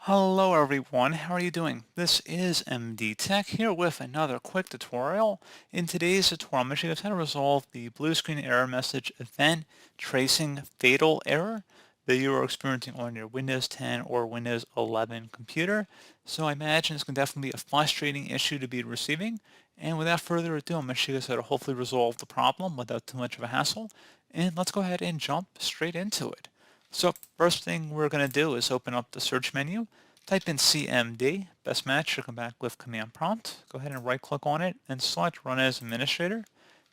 Hello everyone, how are you doing? This is MD Tech here with another quick tutorial. In today's tutorial, I'm going to show you guys how to resolve the blue screen error message event tracing fatal error that you are experiencing on your Windows 10 or Windows 11 computer. So I imagine it's going to definitely be a frustrating issue to be receiving. And without further ado, I'm going to show you guys how to hopefully resolve the problem without too much of a hassle. And let's go ahead and jump straight into it. So first thing we're going to do is open up the search menu. Type in CMD, best match, you'll come back with command prompt. Go ahead and right click on it and select run as administrator.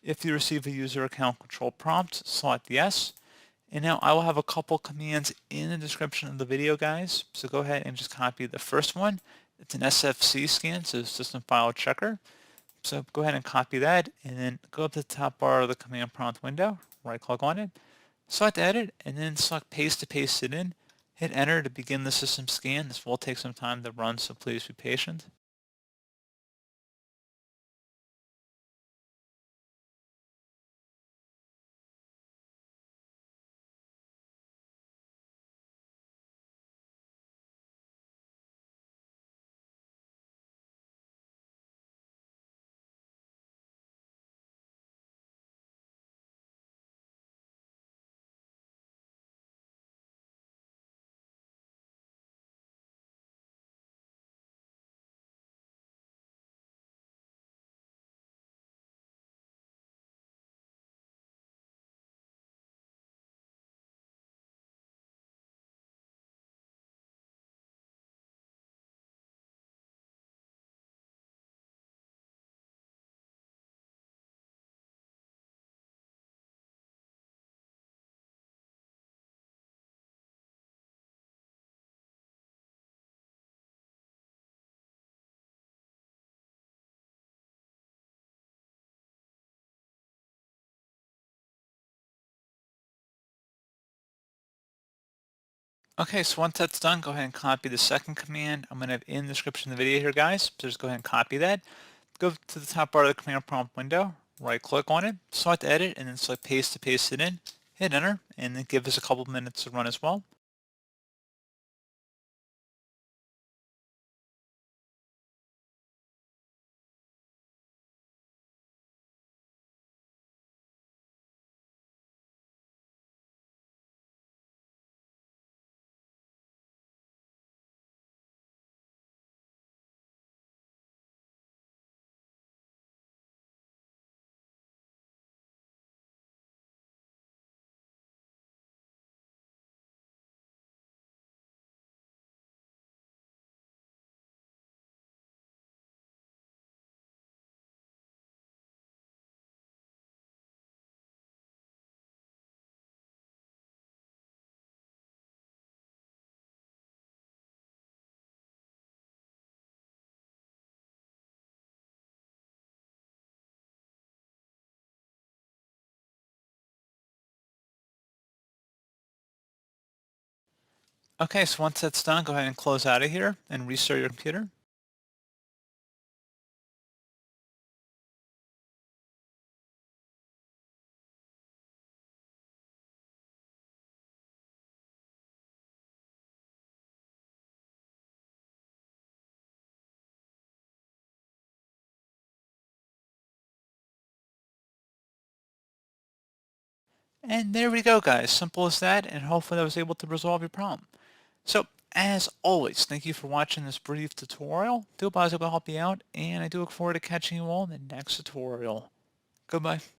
If you receive a user account control prompt, select yes. And now I will have a couple commands in the description of the video, guys. So go ahead and just copy the first one. It's an SFC scan, so system file checker. So go ahead and copy that and then go up to the top bar of the command prompt window, right click on it, select edit, and then select paste to paste it in. Hit enter to begin the system scan. This will take some time to run, so please be patient. Okay, so once that's done, go ahead and copy the second command. I'm going to have in the description of the video here, guys. So just go ahead and copy that. Go to the top bar of the command prompt window, right click on it, select edit, and then select paste to paste it in. Hit enter, and then give us a couple minutes to run as well. Okay, so once that's done, go ahead and close out of here and restart your computer. And there we go, guys. Simple as that, and hopefully I was able to resolve your problem. So, as always, thank you for watching this brief tutorial. Do hope I was able to help you out, and I do look forward to catching you all in the next tutorial. Goodbye.